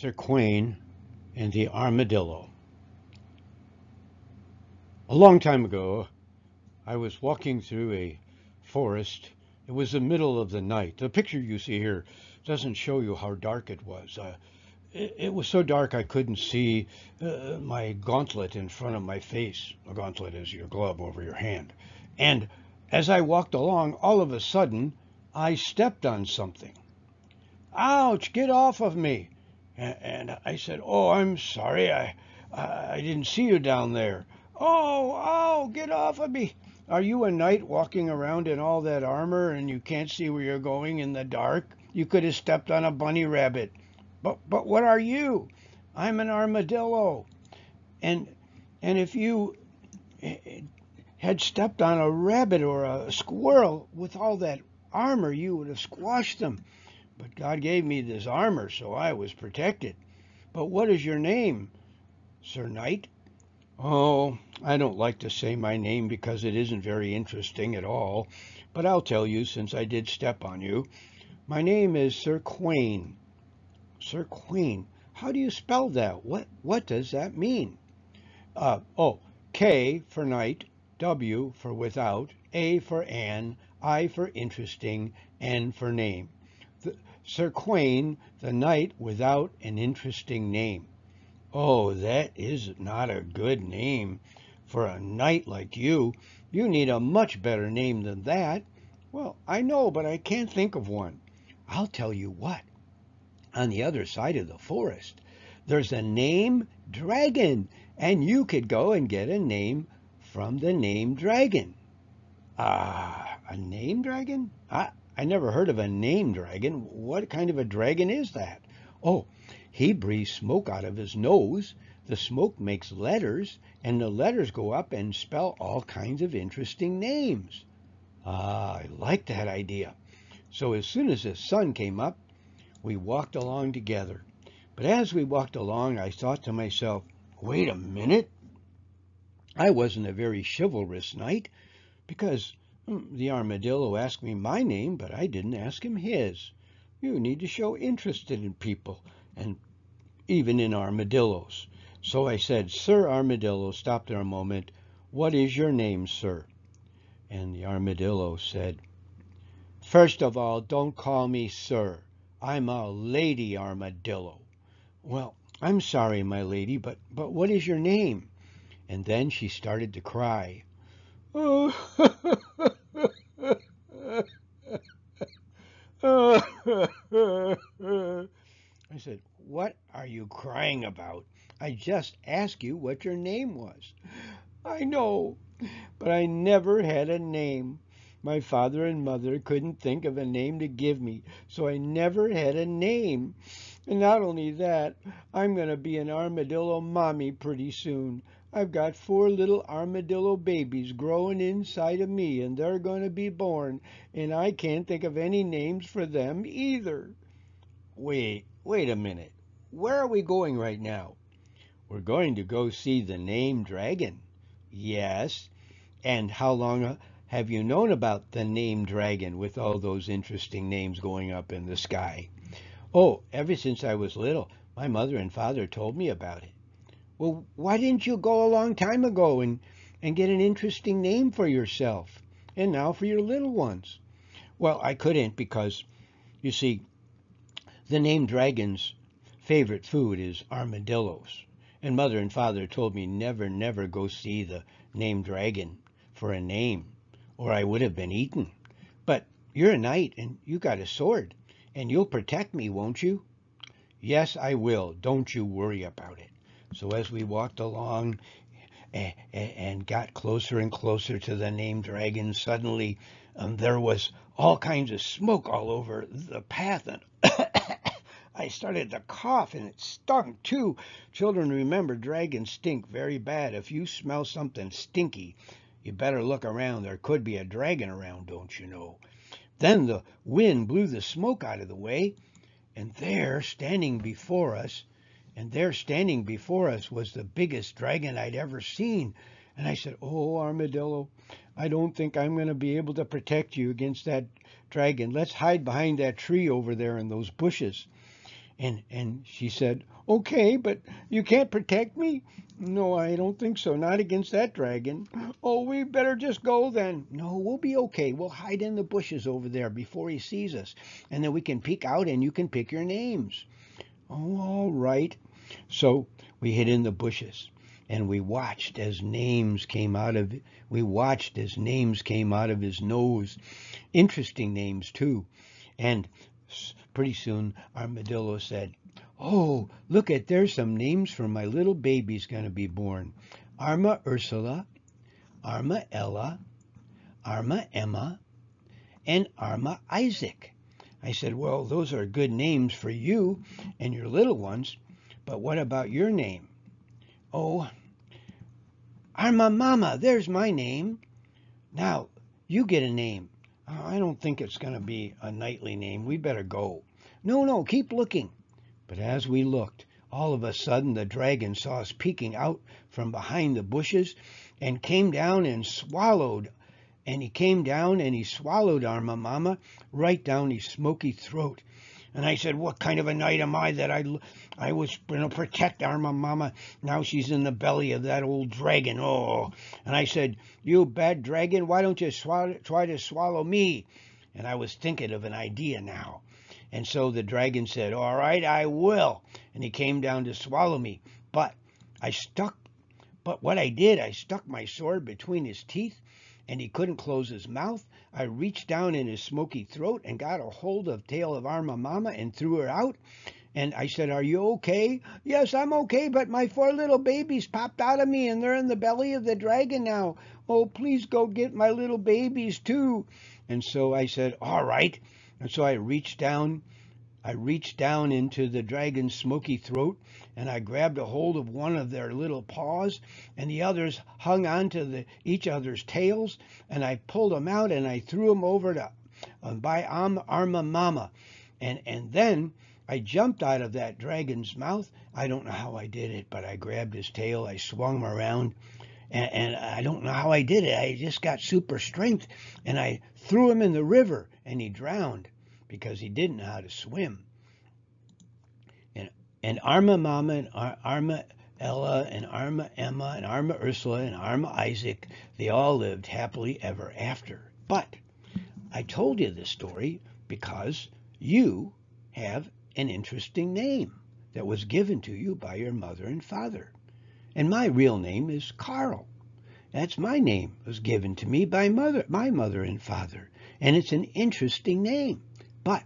Sir Quain and the Armadillo. A long time ago, I was walking through a forest. It was the middle of the night. The picture you see here doesn't show you how dark it was. It was so dark I couldn't see my gauntlet in front of my face. A gauntlet is your glove over your hand. And as I walked along, all of a sudden, I stepped on something. Ouch, get off of me. And I said, oh, I'm sorry. I didn't see you down there. Oh, get off of me. Are you a knight walking around in all that armor and you can't see where you're going in the dark? You could have stepped on a bunny rabbit. But what are you? I'm an armadillo. And if you had stepped on a rabbit or a squirrel with all that armor, you would have squashed them. But God gave me this armor, so I was protected. But what is your name, Sir Knight? Oh, I don't like to say my name because it isn't very interesting at all, but I'll tell you since I did step on you. My name is Sir Quain. Sir Quain. How do you spell that? What does that mean? K for knight, W for without, A for Anne, I for interesting, N for name. Sir Quain, the knight without an interesting name. Oh, that is not a good name for a knight like you. You need a much better name than that. Well, I know, but I can't think of one. I'll tell you what. On the other side of the forest, there's a name dragon, and you could go and get a name from the name dragon. A name dragon? I never heard of a name dragon. What kind of a dragon is that? Oh, he breathes smoke out of his nose. The smoke makes letters, and the letters go up and spell all kinds of interesting names. I like that idea. So as soon as the sun came up, we walked along together. But as we walked along, I thought to myself, wait a minute. I wasn't a very chivalrous knight because the armadillo asked me my name, but I didn't ask him his. You need to show interest in people, and even in armadillos. So I said, Sir Armadillo, stop there a moment. What is your name, sir? And the armadillo said, first of all, don't call me sir. I'm a lady armadillo. Well, I'm sorry, my lady, but what is your name? And then she started to cry. Oh, I said, what are you crying about? I just asked you what your name was. I know, but I never had a name. My father and mother couldn't think of a name to give me, so I never had a name. And not only that, I'm going to be an armadillo mommy pretty soon. I've got 4 little armadillo babies growing inside of me, and they're going to be born, and I can't think of any names for them either. Wait a minute. Where are we going right now? We're going to go see the name dragon. Yes. And how long have you known about the name dragon with all those interesting names going up in the sky? Oh, ever since I was little. My mother and father told me about it. Well, why didn't you go a long time ago and get an interesting name for yourself? And now for your little ones. Well, I couldn't because, you see, the name dragon's favorite food is armadillos. And mother and father told me never go see the name dragon for a name, or I would have been eaten. But you're a knight and you got a sword, and you'll protect me, won't you? Yes, I will. Don't you worry about it. So as we walked along and got closer and closer to the name dragon, suddenly there was all kinds of smoke all over the path, and I started to cough, and it stung too. Children, remember, dragons stink very bad. If you smell something stinky, you better look around. There could be a dragon around, don't you know? Then the wind blew the smoke out of the way, and there, standing before us, was the biggest dragon I'd ever seen. And I said, oh, Armadillo, I don't think I'm going to be able to protect you against that dragon. Let's hide behind that tree over there in those bushes. And she said, "Okay, but you can't protect me?" "No, I don't think so. Not against that dragon." "Oh, we better just go then." "No, we'll be okay. We'll hide in the bushes over there before he sees us, and then we can peek out and you can pick your names." "Oh, all right." So we hid in the bushes and we watched as names came out of his nose. Interesting names too. And pretty soon Armadillo said, "Oh, look at there's some names for my little baby's going to be born. Arma Ursula, Arma Ella, Arma Emma, and Arma Isaac." I said, "Well, those are good names for you and your little ones, but what about your name?" "Oh, Arma Mama, there's my name. Now, you get a name." "Oh, I don't think it's going to be a knightly name. We better go." "No, no, keep looking." But as we looked, all of a sudden the dragon saw us peeking out from behind the bushes and came down and swallowed. And he came down and he swallowed Arma Mama right down his smoky throat. And I said, "What kind of a knight am I that I was going to protect Arma Mama? Now she's in the belly of that old dragon. Oh." And I said, "You bad dragon, why don't you try to swallow me?" And I was thinking of an idea now. And so the dragon said, "All right, I will." And he came down to swallow me. But what I did, I stuck my sword between his teeth and he couldn't close his mouth. I reached down in his smoky throat and got a hold of the tail of Arma Mama and threw her out. And I said, "Are you okay?" "Yes, I'm okay, but my 4 little babies popped out of me and they're in the belly of the dragon now. Oh, please go get my little babies too." And so I said, "All right." And so I reached down into the dragon's smoky throat and I grabbed a hold of one of their little paws and the others hung on to each other's tails and I pulled them out and I threw them over to by Arma Mama. And then I jumped out of that dragon's mouth. I don't know how I did it, but I grabbed his tail, I swung him around, and I don't know how I did it. I just got super strength and I threw him in the river and he drowned because he didn't know how to swim. And Arma Mama and Arma Ella and Arma Emma and Arma Ursula and Arma Isaac, they all lived happily ever after. But I told you this story because you have an interesting name that was given to you by your mother and father. And my real name is Karl. That's my name. It was given to me by my mother and father. And it's an interesting name. But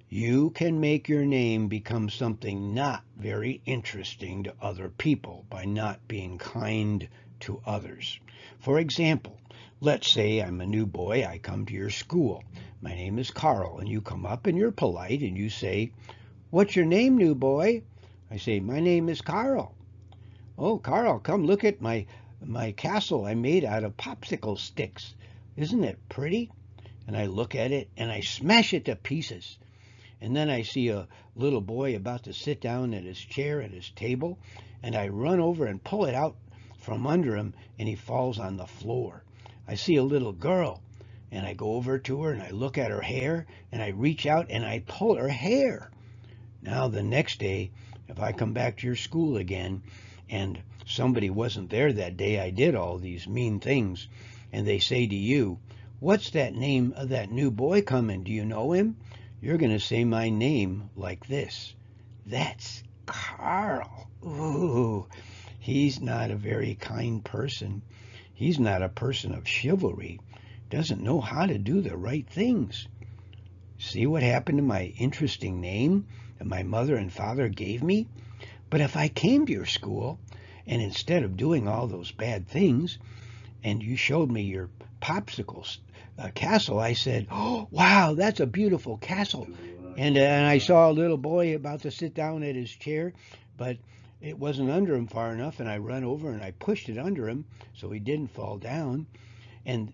you can make your name become something not very interesting to other people by not being kind to others. For example, let's say I'm a new boy. I come to your school. My name is Karl. And you come up and you're polite and you say, "What's your name, new boy?" I say, "My name is Karl." "Oh, Karl, come look at my castle I made out of popsicle sticks. Isn't it pretty?" And I look at it and I smash it to pieces. And then I see a little boy about to sit down at his chair at his table, and I run over and pull it out from under him, and he falls on the floor. I see a little girl, and I go over to her and I look at her hair, and I reach out and I pull her hair. Now the next day, if I come back to your school again, and somebody wasn't there that day I did all these mean things, and they say to you, "What's that name of that new boy coming? Do you know him?" You're going to say my name like this: "That's Karl. Ooh, he's not a very kind person. He's not a person of chivalry. Doesn't know how to do the right things." See what happened to my interesting name that my mother and father gave me? But if I came to your school and instead of doing all those bad things and you showed me your popsicles castle, I said, "Oh, wow, that's a beautiful castle." And I saw a little boy about to sit down at his chair, but it wasn't under him far enough, and I run over and I pushed it under him so he didn't fall down and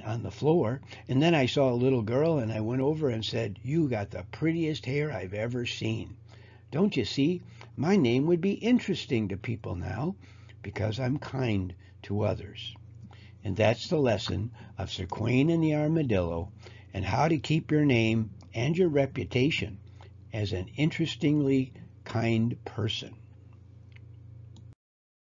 on the floor. And then I saw a little girl, and I went over and said, "You got the prettiest hair I've ever seen." Don't you see? My name would be interesting to people now because I'm kind to others. And that's the lesson of Sir K.W.A.I.N and the Armadillo and how to keep your name and your reputation as an interestingly kind person.